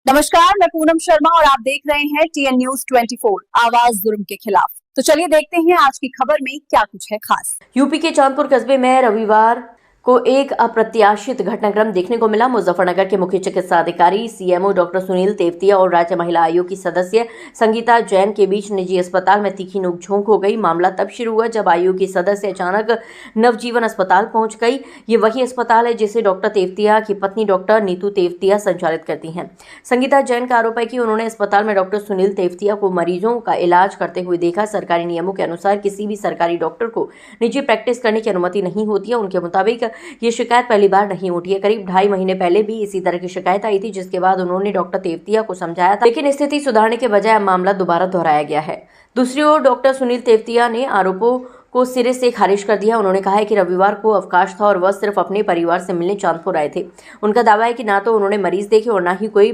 नमस्कार, मैं पूनम शर्मा और आप देख रहे हैं TN News 24 आवाज जुर्म के खिलाफ। तो चलिए देखते हैं आज की खबर में क्या कुछ है खास। यूपी के चांदपुर कस्बे में रविवार को एक अप्रत्याशित घटनाक्रम देखने को मिला। मुजफ्फरनगर के मुख्य चिकित्सा अधिकारी CMO डॉक्टर सुनील तेवतिया और राज्य महिला आयोग की सदस्य संगीता जैन के बीच निजी अस्पताल में तीखी नोकझोंक हो गई। मामला तब शुरू हुआ जब आयोग की सदस्य अचानक नवजीवन अस्पताल पहुंच गई। ये वही अस्पताल है जिसे डॉक्टर तेवतिया की पत्नी डॉक्टर नीतू तेवतिया संचालित करती हैं। संगीता जैन का आरोप है कि उन्होंने अस्पताल में डॉक्टर सुनील तेवतिया को मरीजों का इलाज करते हुए देखा। सरकारी नियमों के अनुसार किसी भी सरकारी डॉक्टर को निजी प्रैक्टिस करने की अनुमति नहीं होती है। उनके मुताबिक ये शिकायत पहली बार नहीं उठी है। करीब 2.5 महीने पहले भी इसी तरह की शिकायत आई थी, जिसके बाद उन्होंने डॉक्टर तेवतिया को समझाया था, लेकिन स्थिति सुधारने के बजाय मामला दोबारा दोहराया गया है। दूसरी ओर डॉक्टर सुनील तेवतिया ने आरोपों को सिरे से खारिज कर दिया। उन्होंने कहा है कि रविवार को अवकाश था और वह सिर्फ अपने परिवार से मिलने चांदपुर आए थे। उनका दावा है कि ना तो उन्होंने मरीज देखे और ना ही कोई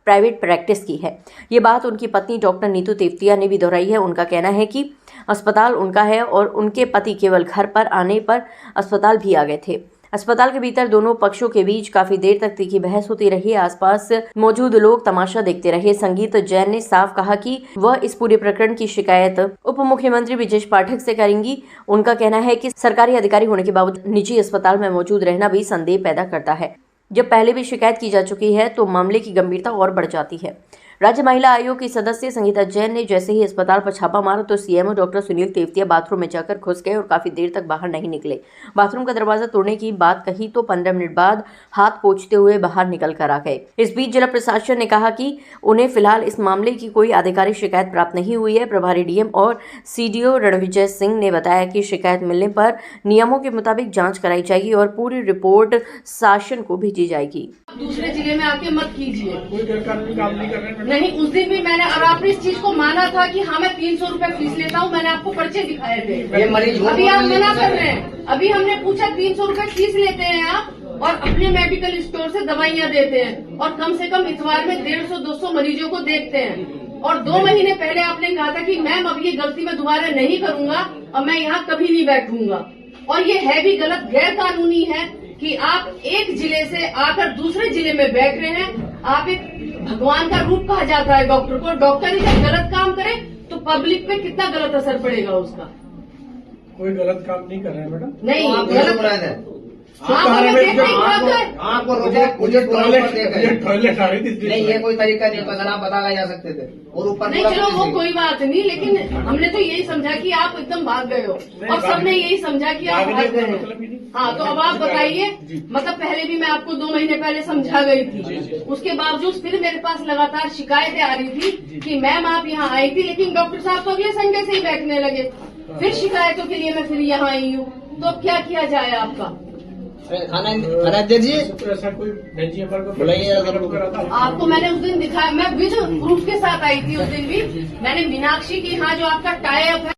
प्राइवेट प्रैक्टिस की है। ये बात उनकी पत्नी डॉक्टर नीतू तेवतिया ने भी दोहराई है। उनका कहना है कि अस्पताल उनका है और उनके पति केवल घर पर आने पर अस्पताल भी आ गए थे। अस्पताल के भीतर दोनों पक्षों के बीच काफी देर तक तीखी बहस होती रही। आसपास मौजूद लोग तमाशा देखते रहे। संगीत जैन ने साफ कहा कि वह इस पूरे प्रकरण की शिकायत उप मुख्यमंत्री ब्रिजेश पाठक से करेंगी। उनका कहना है कि सरकारी अधिकारी होने के बावजूद निजी अस्पताल में मौजूद रहना भी संदेह पैदा करता है। जब पहले भी शिकायत की जा चुकी है तो मामले की गंभीरता और बढ़ जाती है। राज्य महिला आयोग की सदस्य संगीता जैन ने जैसे ही अस्पताल पर छापा मारा तो CMO doctor Sunil Tewatia bathroom में जाकर घुस गए और काफी देर तक बाहर नहीं निकले। बाथरूम का दरवाजा तोड़ने की बात कही तो 15 मिनट बाद हाथ पोंछते हुए बाहर निकल कर आ गए। इस बीच जिला प्रशासन ने कहा कि उन्हें फिलहाल इस मामले की कोई आधिकारिक शिकायत प्राप्त नहीं हुई है। प्रभारी DM और CDO रणविजय सिंह ने बताया कि शिकायत मिलने पर नियमों के मुताबिक जाँच कराई जाएगी और पूरी रिपोर्ट शासन को भेजी जाएगी। दूसरे जिले में आके मत कीजिए, कोई गैरकानूनी काम नहीं कर रहे। नहीं, उस दिन भी मैंने और आपने इस चीज को माना था कि हाँ मैं 300 रुपए फीस लेता हूँ। मैंने आपको पर्चे दिखाए थे। अभी आप मना कर रहे हैं। अभी हमने पूछा 300 रुपए फीस लेते हैं आप और अपने मेडिकल स्टोर से दवाइयाँ देते हैं और कम से कम इतवार में 150-200 मरीजों को देखते हैं। और 2 महीने पहले आपने कहा था कि मैम अब ये गलती मैं दोबारा नहीं करूंगा और मैं यहाँ कभी नहीं बैठूंगा। और ये है भी गलत, गैर कानूनी है कि आप एक जिले से आकर दूसरे जिले में बैठ रहे हैं। आप एक भगवान का रूप कहा जाता है डॉक्टर को। डॉक्टर ही जब गलत काम करे तो पब्लिक पे कितना गलत असर पड़ेगा उसका। कोई गलत काम नहीं कर रहे हैं मैडम। नहीं, तो गलत है। आपको मुझे टॉयलेट आ रही थी। नहीं, ये कोई तरीका नहीं होता। अगर आप बता जा सकते थे और ऊपर नहीं, चलो वो कोई बात नहीं, लेकिन हमने तो यही समझा कि आप एकदम भाग गए हो और सबने यही समझा कि आप भाग गए हो। हाँ, तो अब आप बताइए, मतलब पहले भी मैं आपको 2 महीने पहले समझा गई थी, उसके बावजूद फिर मेरे पास लगातार शिकायतें आ रही थी कि मैम आप यहाँ आई थी, लेकिन डॉक्टर साहब तो अगले संडे से ही बैठने लगे। फिर शिकायतों के लिए मैं फिर यहाँ आई हूँ। तो अब क्या किया जाए आपका? खाना दीजिए। ऐसा कोई बुलाइए। आपको मैंने उस दिन दिखाया, मैं विद प्रूफ के साथ आई थी उस दिन भी। मैंने मीनाक्षी की यहाँ जो आपका टाई अप है